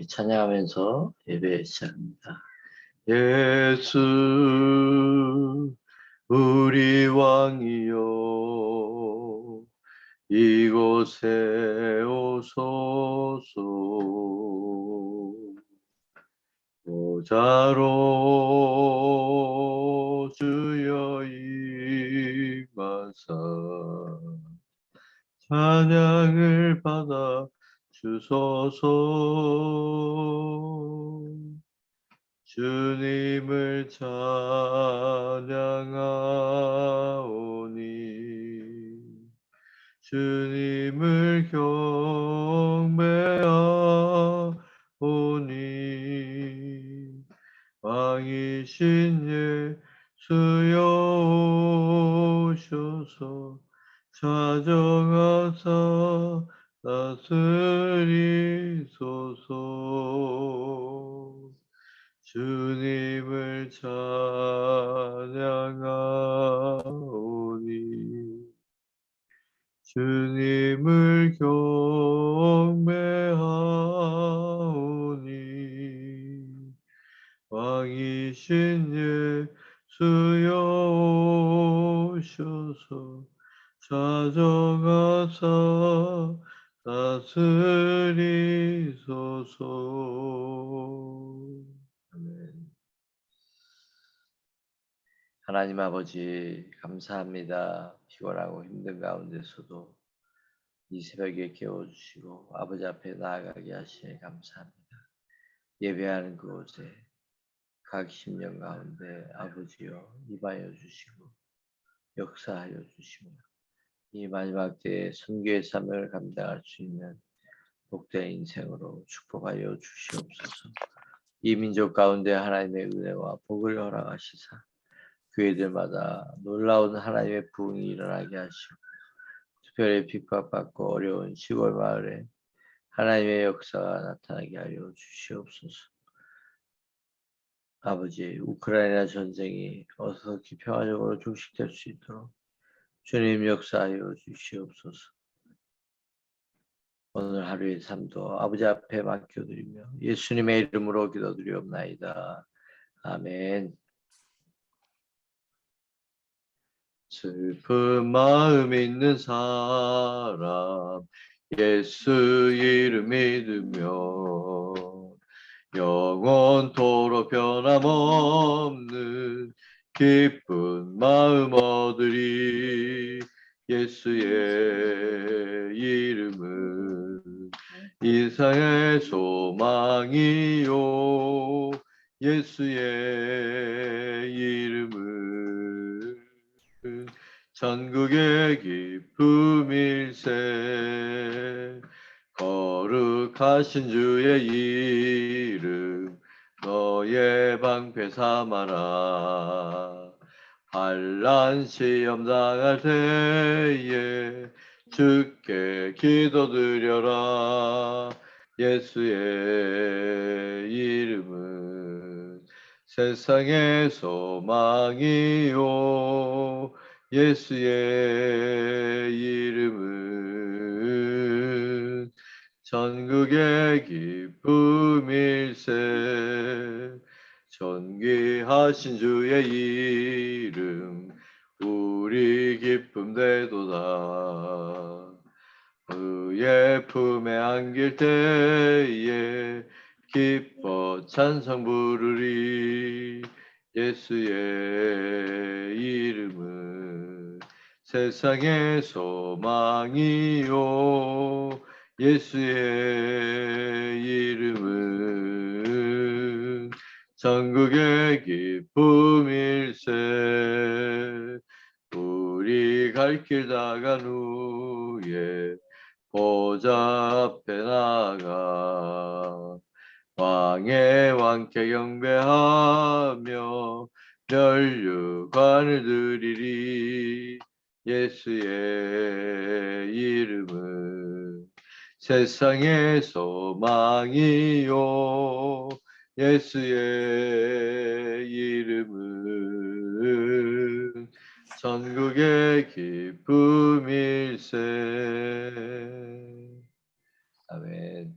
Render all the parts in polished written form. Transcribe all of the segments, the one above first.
찬양하면서 예배 시작합니다. 예수 우리 왕이여 이곳에 오소서. 보좌로 주여 임하사 찬양을 받아 주소서. 주님을 찬양하오니 주님을 경배하오니 왕이신 예수여 오셔서 찾아가사 다스리소서. 주님을 찬양하오니 주님을 경배하오니 왕이신 예수여 오셔서 찾아가사 다스리소서. 아멘. 하나님 아버지 감사합니다. 피곤하고 힘든 가운데서도 이 새벽에 깨워주시고 아버지 앞에 나아가게 하시니 감사합니다. 예배하는 그곳에 각 심령 가운데 아버지여 임하여 주시고 역사하여 주시며 이 마지막 때에 선교의 사명을 감당할 수 있는 복된 인생으로 축복하여 주시옵소서. 이 민족 가운데 하나님의 은혜와 복을 허락하시사 교회들마다 놀라운 하나님의 부흥이 일어나게 하시고 특별히 핍박받고 어려운 시골 마을에 하나님의 역사가 나타나게 하여 주시옵소서. 아버지, 우크라이나 전쟁이 어떻게 평화적으로 종식될 수 있도록 주님 역사하여 주시옵소서. 오늘 하루의 삶도 아버지 앞에 맡겨드리며 예수님의 이름으로 기도드리옵나이다. 아멘. 슬픈 마음 있는 사람 예수 이름 믿으며 영원토록 변함없는 기쁜 마음 얻으리. 예수의 이름은 인생의 소망이요 예수의 이름은 전국의 기쁨일세. 거룩하신 주의 이름 너의 방패 삼아라. 환난 시험 당할 때에 주께 기도드려라. 예수의 이름은 세상의 소망이요 예수의 이름은 전국의 기쁨일세. 존귀하신 주의 이름 우리 기쁨 되도다. 그의 품에 안길 때에 기뻐 찬송 부르리. 예수의 이름은 세상의 소망이요 예수의 이름은 전국의 기쁨일세. 우리 갈 길 다간 후에 보좌 앞에 나가 왕의 왕께 경배하며 면류관을 드리리. 예수의 이름은 세상의 소망이요 예수의 이름은 전국의 기쁨일세. 아멘.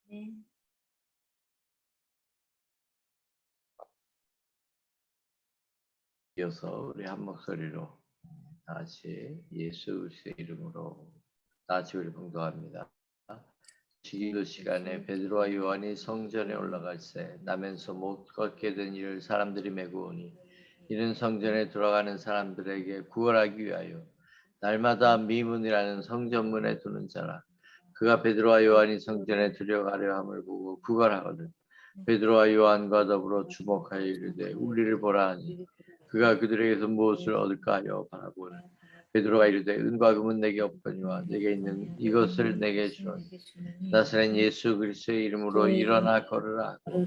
네. 이어서 우리 한 목소리로 다시 예수 그리스도의 이름으로 다시 우리 봉독합니다. 기도 시간에 베드로와 요한이 성전에 올라갈 때 나면서 못 걷게 된 이를 사람들이 메고 오니 이는 성전에 들어가는 사람들에게 구걸하기 위하여 날마다 미문이라는 성전문에 두는 자라. 그가 베드로와 요한이 성전에 들어가려 함을 보고 구걸하거든 베드로와 요한과 더불어 주목하여 이르되 우리를 보라 하니 그가 그들에게서 무엇을 얻을까 하여 바라보니 베드로가 이르되 은과 금은 내게 없거니와 내게 있는 이것을 내게 주노니 나사렛 예수 그리스도의 이름으로 일어나 걸으라 하고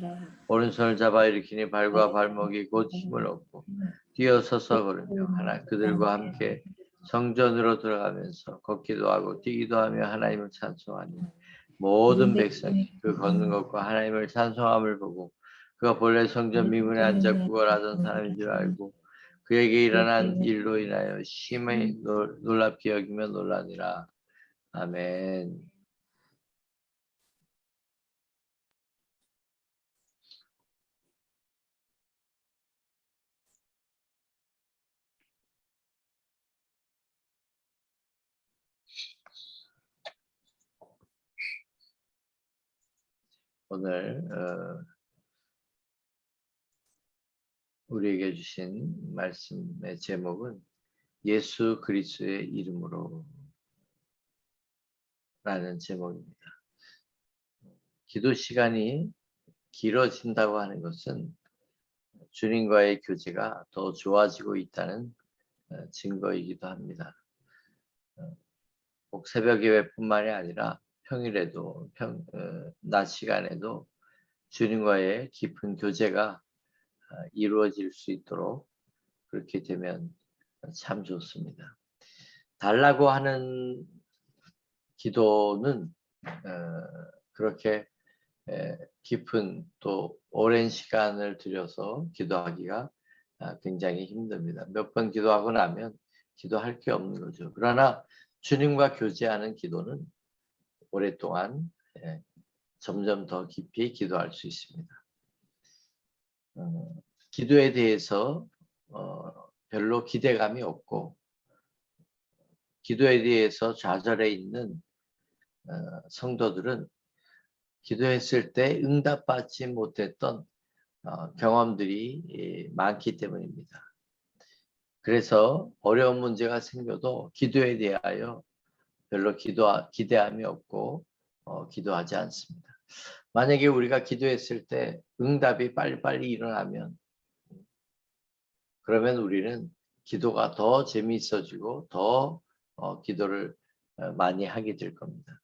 오른손을 잡아 일으키니 발과 발목이 곧 힘을 얻고 뛰어서서 걸으며 하나 그들과 함께 성전으로 들어가면서 걷기도 하고 뛰기도 하며 하나님을 찬송하니 모든 백성이 그 걷는 것과 하나님을 찬송함을 보고 그가 본래 성전 미문에 앉아 구걸하던 사람인 줄 알고 그에게 일어난 일로 인하여 심히 놀랍게 여기며 놀라니라. 아멘. 오늘 우리에게 주신 말씀의 제목은 예수 그리스도의 이름으로 라는 제목입니다. 기도 시간이 길어진다고 하는 것은 주님과의 교제가 더 좋아지고 있다는 증거이기도 합니다. 꼭 새벽 예배뿐만이 아니라 평일에도 낮 시간에도 주님과의 깊은 교제가 이루어질 수 있도록 그렇게 되면 참 좋습니다. 달라고 하는 기도는 그렇게 깊은 또 오랜 시간을 들여서 기도하기가 굉장히 힘듭니다. 몇 번 기도하고 나면 기도할 게 없는 거죠. 그러나 주님과 교제하는 기도는 오랫동안 점점 더 깊이 기도할 수 있습니다. 기도에 대해서 별로 기대감이 없고 기도에 대해서 좌절해 있는 성도들은 기도했을 때 응답받지 못했던 경험들이 많기 때문입니다. 그래서 어려운 문제가 생겨도 기도에 대하여 별로 기대함이 없고 기도하지 않습니다. 만약에 우리가 기도했을 때 응답이 빨리빨리 일어나면 그러면 우리는 기도가 더 재미있어지고 더 기도를 많이 하게 될 겁니다.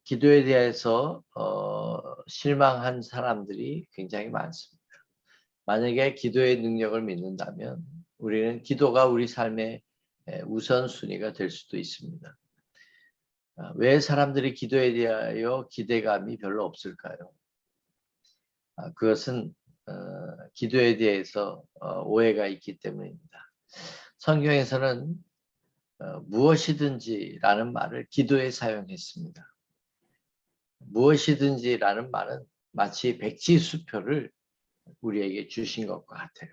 기도에 대해서 실망한 사람들이 굉장히 많습니다. 만약에 기도의 능력을 믿는다면 우리는 기도가 우리 삶의 우선순위가 될 수도 있습니다. 왜 사람들이 기도에 대하여 기대감이 별로 없을까요? 그것은 기도에 대해서 오해가 있기 때문입니다. 성경에서는 무엇이든지라는 말을 기도에 사용했습니다. 무엇이든지라는 말은 마치 백지수표를 우리에게 주신 것과 같아요.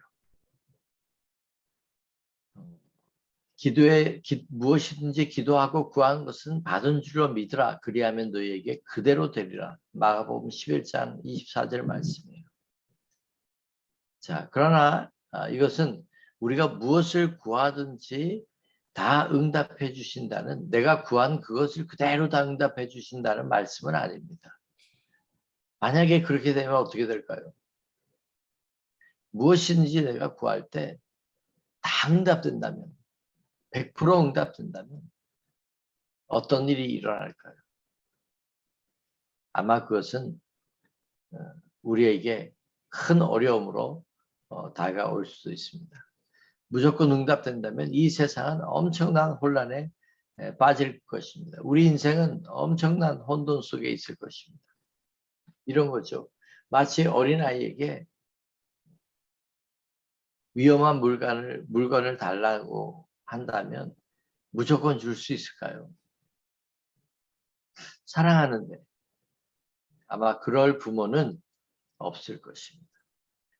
무엇이든지 기도하고 구한 것은 받은 줄로 믿으라. 그리하면 너희에게 그대로 되리라. 마가복음 11장 24절 말씀이에요. 자, 그러나 이것은 우리가 무엇을 구하든지 다 응답해 주신다는, 내가 구한 그것을 그대로 다 응답해 주신다는 말씀은 아닙니다. 만약에 그렇게 되면 어떻게 될까요? 무엇이든지 내가 구할 때 다 응답된다면, 100% 응답된다면 어떤 일이 일어날까요? 아마 그것은 우리에게 큰 어려움으로 다가올 수도 있습니다. 무조건 응답된다면 이 세상은 엄청난 혼란에 빠질 것입니다. 우리 인생은 엄청난 혼돈 속에 있을 것입니다. 이런 거죠. 마치 어린아이에게 위험한 물건을 달라고 한다면 무조건 줄 수 있을까요? 사랑하는데 아마 그럴 부모는 없을 것입니다.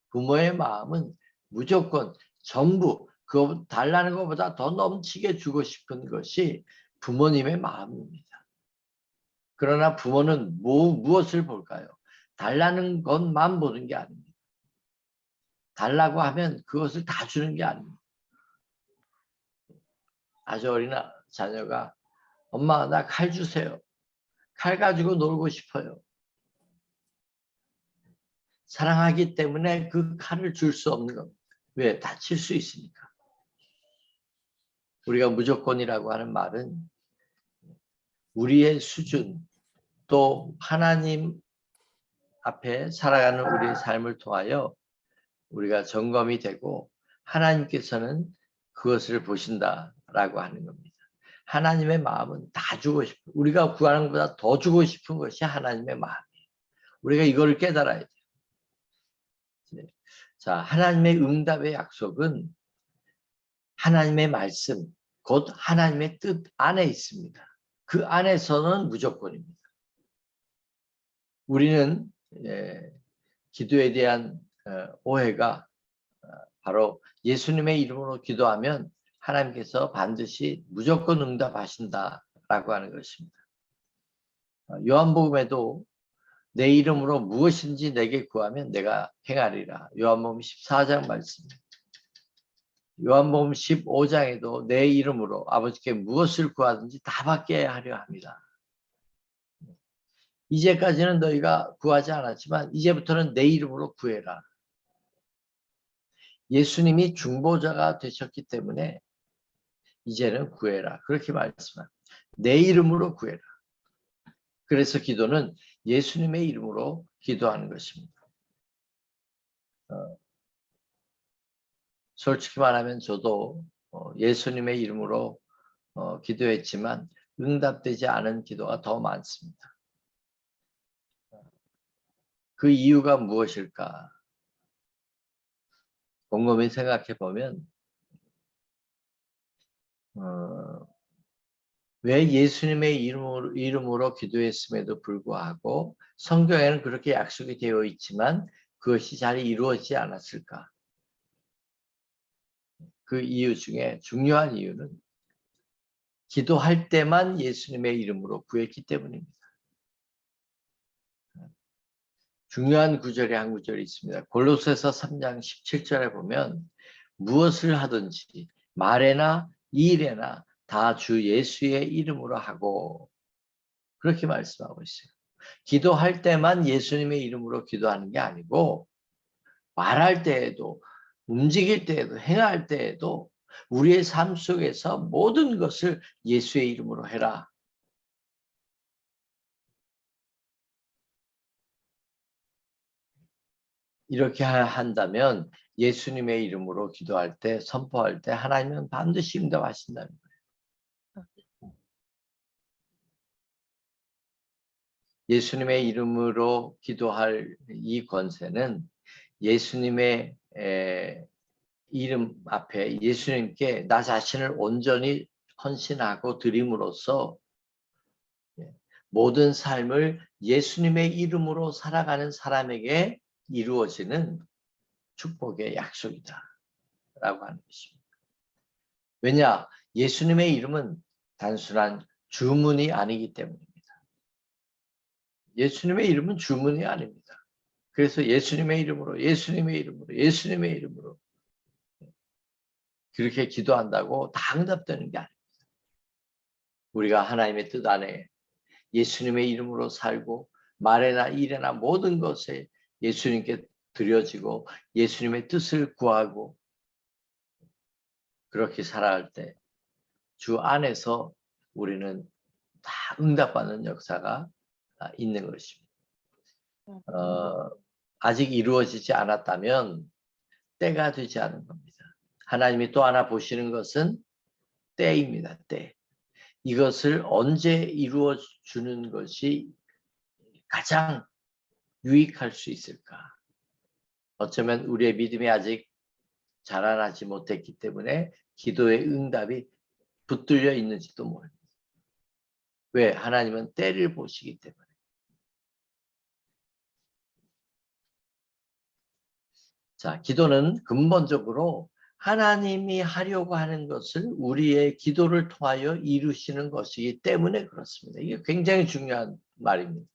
부모의 마음은 무조건 전부 그 달라는 것보다 더 넘치게 주고 싶은 것이 부모님의 마음입니다. 그러나 부모는 무엇을 볼까요? 달라는 것만 보는 게 아닙니다. 달라고 하면 그것을 다 주는 게 아닙니다. 아주 어린 자녀가 엄마 나 칼 주세요. 칼 가지고 놀고 싶어요. 사랑하기 때문에 그 칼을 줄 수 없는 겁니다. 왜? 다칠 수 있으니까. 우리가 무조건이라고 하는 말은 우리의 수준 또 하나님 앞에 살아가는 우리의 삶을 통하여 우리가 점검이 되고 하나님께서는 그것을 보신다라고 하는 겁니다. 하나님의 마음은 다 주고 싶은, 우리가 구하는 것보다 더 주고 싶은 것이 하나님의 마음이에요. 우리가 이거를 깨달아야 돼요. 자, 하나님의 응답의 약속은 하나님의 말씀, 곧 하나님의 뜻 안에 있습니다. 그 안에서는 무조건입니다. 우리는 기도에 대한 오해가 바로 예수님의 이름으로 기도하면 하나님께서 반드시 무조건 응답하신다라고 하는 것입니다. 요한복음에도 내 이름으로 무엇인지 내게 구하면 내가 행하리라. 요한복음 14장 말씀입니다. 요한복음 15장에도 내 이름으로 아버지께 무엇을 구하든지 다 받게 하려 합니다. 이제까지는 너희가 구하지 않았지만 이제부터는 내 이름으로 구해라. 예수님이 중보자가 되셨기 때문에 이제는 구해라. 그렇게 말씀합니다. 내 이름으로 구해라. 그래서 기도는 예수님의 이름으로 기도하는 것입니다. 솔직히 말하면 저도 예수님의 이름으로 기도했지만 응답되지 않은 기도가 더 많습니다. 그 이유가 무엇일까? 곰곰이 생각해 보면 왜 예수님의 이름으로 기도했음에도 불구하고 성경에는 그렇게 약속이 되어 있지만 그것이 잘 이루어지지 않았을까? 그 이유 중에 중요한 이유는 기도할 때만 예수님의 이름으로 구했기 때문입니다. 중요한 구절이 한 구절이 있습니다. 골로새서 3장 17절에 보면 무엇을 하든지 말에나 일에나 다 주 예수의 이름으로 하고 그렇게 말씀하고 있어요. 기도할 때만 예수님의 이름으로 기도하는 게 아니고 말할 때에도 움직일 때에도 행할 때에도 우리의 삶 속에서 모든 것을 예수의 이름으로 해라. 이렇게 한다면 예수님의 이름으로 기도할 때 선포할 때 하나님은 반드시 응답하신다는 거예요. 예수님의 이름으로 기도할 이 권세는 예수님의 이름 앞에 예수님께 나 자신을 온전히 헌신하고 드림으로써 모든 삶을 예수님의 이름으로 살아가는 사람에게 이루어지는 축복의 약속이다 라고 하는 것입니다. 왜냐? 예수님의 이름은 단순한 주문이 아니기 때문입니다. 예수님의 이름은 주문이 아닙니다. 그래서 예수님의 이름으로 예수님의 이름으로 예수님의 이름으로 그렇게 기도한다고 다 응답되는 게 아닙니다. 우리가 하나님의 뜻 안에 예수님의 이름으로 살고 말에나 일에나 모든 것에 예수님께 드려지고 예수님의 뜻을 구하고 그렇게 살아갈 때 주 안에서 우리는 다 응답받는 역사가 있는 것입니다. 아직 이루어지지 않았다면 때가 되지 않은 겁니다. 하나님이 또 하나 보시는 것은 때입니다. 때. 이것을 언제 이루어 주는 것이 가장 유익할 수 있을까? 어쩌면 우리의 믿음이 아직 자라나지 못했기 때문에 기도의 응답이 붙들려 있는지도 모릅니다. 왜? 하나님은 때를 보시기 때문에. 자, 기도는 근본적으로 하나님이 하려고 하는 것을 우리의 기도를 통하여 이루시는 것이기 때문에 그렇습니다. 이게 굉장히 중요한 말입니다.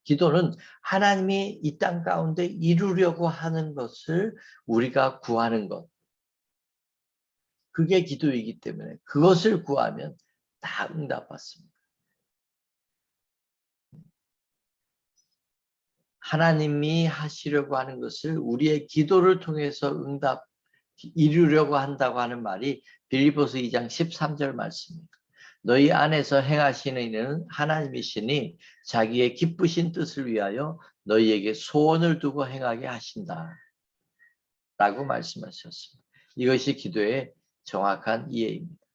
기도는 하나님이 이 땅 가운데 이루려고 하는 것을 우리가 구하는 것. 그게 기도이기 때문에 그것을 구하면 다 응답받습니다. 하나님이 하시려고 하는 것을 우리의 기도를 통해서 이루려고 한다고 하는 말이 빌립보서 2장 13절 말씀입니다. 너희 안에서 행하시는 이는 하나님이시니 자기의 기쁘신 뜻을 위하여 너희에게 소원을 두고 행하게 하신다. 라고 말씀하셨습니다. 이것이 기도의 정확한 이해입니다.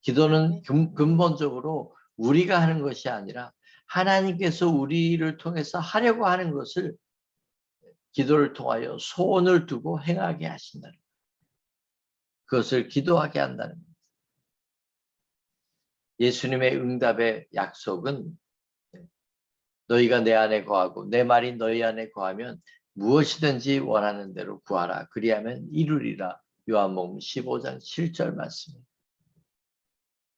기도는 근본적으로 우리가 하는 것이 아니라 하나님께서 우리를 통해서 하려고 하는 것을 기도를 통하여 소원을 두고 행하게 하신다는 것. 그것을 기도하게 한다는 것. 예수님의 응답의 약속은 너희가 내 안에 거하고 내 말이 너희 안에 거하면 무엇이든지 원하는 대로 구하라. 그리하면 이루리라. 요한복음 15장 7절 말씀입니다.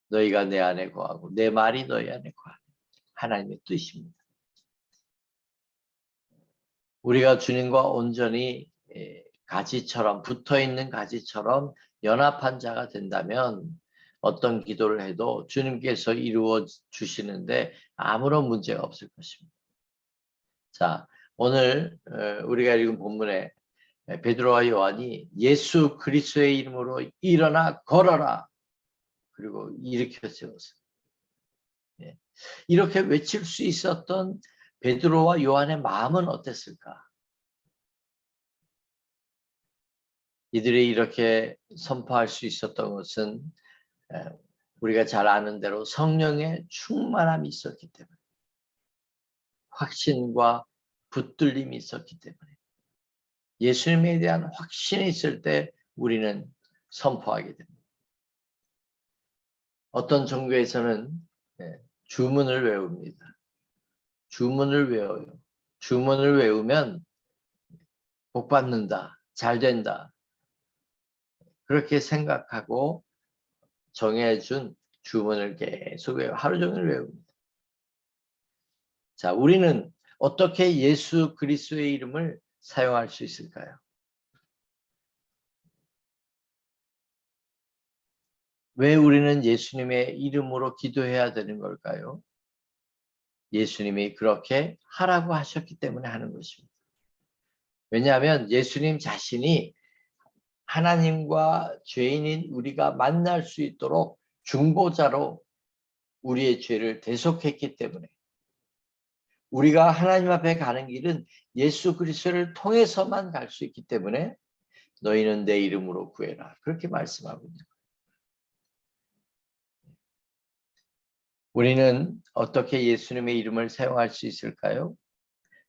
너희가 내 안에 거하고 내 말이 너희 안에 거하면 하나님의 뜻입니다. 우리가 주님과 온전히 가지처럼 붙어있는 가지처럼 연합한 자가 된다면 어떤 기도를 해도 주님께서 이루어 주시는데 아무런 문제가 없을 것입니다. 자, 오늘 우리가 읽은 본문에 베드로와 요한이 예수 그리스도의 이름으로 일어나 걸어라. 그리고 일으켜 세웠어요. 이렇게 외칠 수 있었던 베드로와 요한의 마음은 어땠을까? 이들이 이렇게 선포할 수 있었던 것은 우리가 잘 아는 대로 성령의 충만함이 있었기 때문에, 확신과 붙들림이 있었기 때문에, 예수님에 대한 확신이 있을 때 우리는 선포하게 됩니다. 어떤 종교에서는 주문을 외웁니다. 주문을 외워요. 주문을 외우면 복 받는다, 잘 된다. 그렇게 생각하고 정해준 주문을 계속 외워 하루 종일 외웁니다. 자, 우리는 어떻게 예수 그리스도의 이름을 사용할 수 있을까요? 왜 우리는 예수님의 이름으로 기도해야 되는 걸까요? 예수님이 그렇게 하라고 하셨기 때문에 하는 것입니다. 왜냐하면 예수님 자신이 하나님과 죄인인 우리가 만날 수 있도록 중보자로 우리의 죄를 대속했기 때문에, 우리가 하나님 앞에 가는 길은 예수 그리스도를 통해서만 갈 수 있기 때문에 너희는 내 이름으로 구해라. 그렇게 말씀하고 있는 거예요. 우리는 어떻게 예수님의 이름을 사용할 수 있을까요?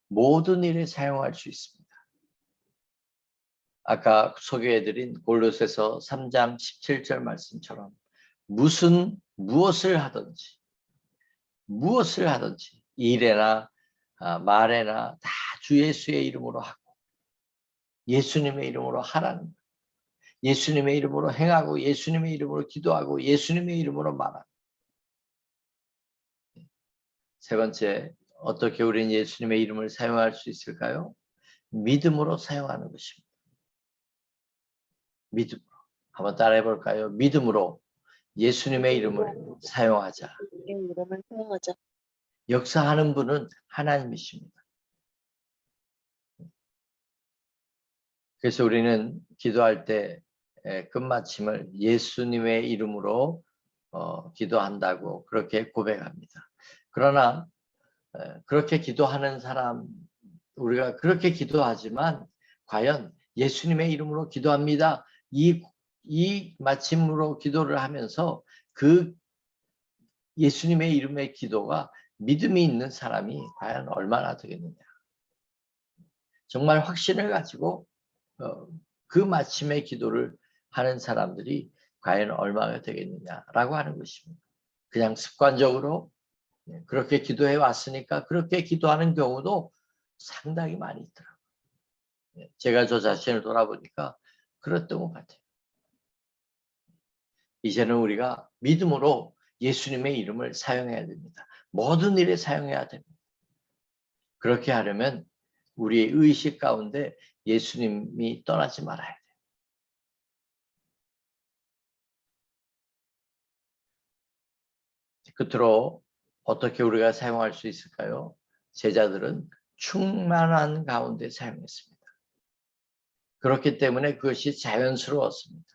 모든 일에 사용할 수 있습니다. 아까 소개해드린 골로새서 3장 17절 말씀처럼 무엇을 하든지 일에나 말에나 다 주 예수의 이름으로 하고 예수님의 이름으로 하라는 거예요. 예수님의 이름으로 행하고 예수님의 이름으로 기도하고 예수님의 이름으로 말하고. 세 번째, 어떻게 우리는 예수님의 이름을 사용할 수 있을까요? 믿음으로 사용하는 것입니다. 믿음으로. 한번 따라해 볼까요? 믿음으로 예수님의 이름을 사용하자. 역사하는 분은 하나님이십니다. 그래서 우리는 기도할 때 끝마침을 예수님의 이름으로 기도한다고 그렇게 고백합니다. 그러나 그렇게 기도하는 사람, 우리가 그렇게 기도하지만 과연 예수님의 이름으로 기도합니다. 이 마침으로 기도를 하면서 그 예수님의 이름의 기도가 믿음이 있는 사람이 과연 얼마나 되겠느냐. 정말 확신을 가지고 그 마침의 기도를 하는 사람들이 과연 얼마나 되겠느냐라고 하는 것입니다. 그냥 습관적으로 그렇게 기도해 왔으니까 그렇게 기도하는 경우도 상당히 많이 있더라고요. 제가 저 자신을 돌아보니까 그랬던 것 같아요. 이제는 우리가 믿음으로 예수님의 이름을 사용해야 됩니다. 모든 일에 사용해야 됩니다. 그렇게 하려면 우리의 의식 가운데 예수님이 떠나지 말아야 돼요. 끝으로 어떻게 우리가 사용할 수 있을까요? 제자들은 충만한 가운데 사용했습니다. 그렇기 때문에 그것이 자연스러웠습니다.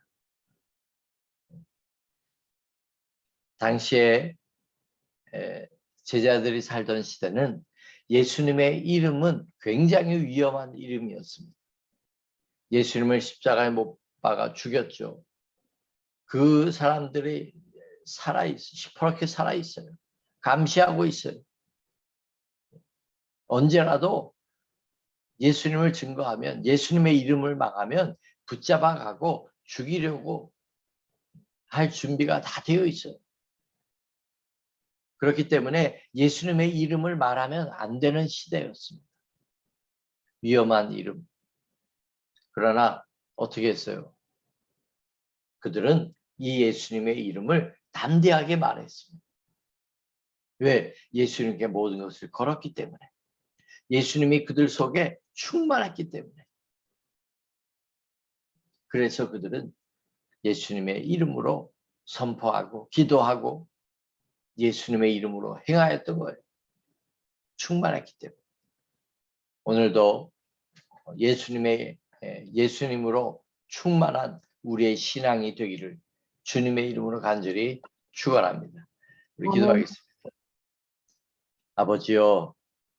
당시에 제자들이 살던 시대는 예수님의 이름은 굉장히 위험한 이름이었습니다. 예수님을 십자가에 못 박아 죽였죠. 그 사람들이 시퍼렇게 살아있어요. 감시하고 있어요. 언제라도 예수님을 증거하면, 예수님의 이름을 망하면 붙잡아가고 죽이려고 할 준비가 다 되어 있어요. 그렇기 때문에 예수님의 이름을 말하면 안 되는 시대였습니다. 위험한 이름. 그러나 어떻게 했어요? 그들은 이 예수님의 이름을 담대하게 말했습니다. 왜? 예수님께 모든 것을 걸었기 때문에. 예수님이 그들 속에 충만했기 때문에. 그래서 그들은 예수님의 이름으로 선포하고 기도하고 예수님의 이름으로 행하였던 거예요. 충만했기 때문에. 오늘도 예수님으로 충만한 우리의 신앙이 되기를 주님의 이름으로 간절히 축원합니다. 우리 기도하겠습니다. 아버지요,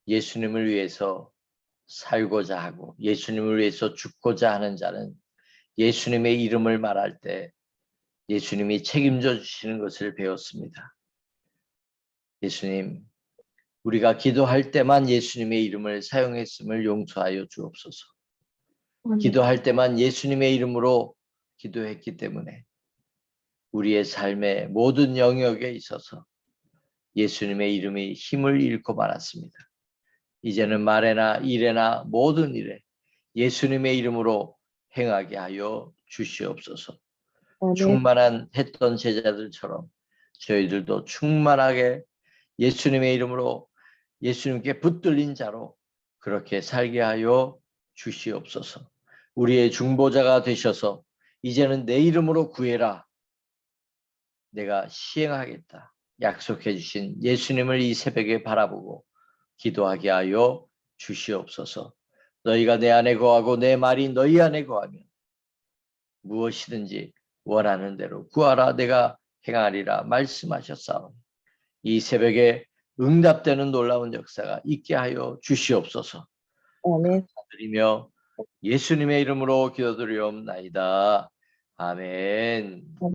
예수님을 위해서 살고자 하고 예수님을 위해서 죽고자 하는 자는 예수님의 이름을 말할 때 예수님이 책임져 주시는 것을 배웠습니다. 예수님, 우리가 기도할 때만 예수님의 이름을 사용했음을 용서하여 주옵소서. 기도할 때만 예수님의 이름으로 기도했기 때문에 우리의 삶의 모든 영역에 있어서 예수님의 이름이 힘을 잃고 말았습니다. 이제는 말에나 일에나 모든 일에 예수님의 이름으로 행하게 하여 주시옵소서. 충만한 했던 제자들처럼 저희들도 충만하게 예수님의 이름으로 예수님께 붙들린 자로 그렇게 살게 하여 주시옵소서. 우리의 중보자가 되셔서 이제는 내 이름으로 구해라. 내가 시행하겠다. 약속해 주신 예수님을 이 새벽에 바라보고 기도하게 하여 주시옵소서. 너희가 내 안에 거하고 내 말이 너희 안에 거하면 무엇이든지 원하는 대로 구하라 내가 행하리라 말씀하셨사오니 이 새벽에 응답되는 놀라운 역사가 있게 하여 주시옵소서. 감사드리며 예수님의 이름으로 기도드리옵나이다. 아멘.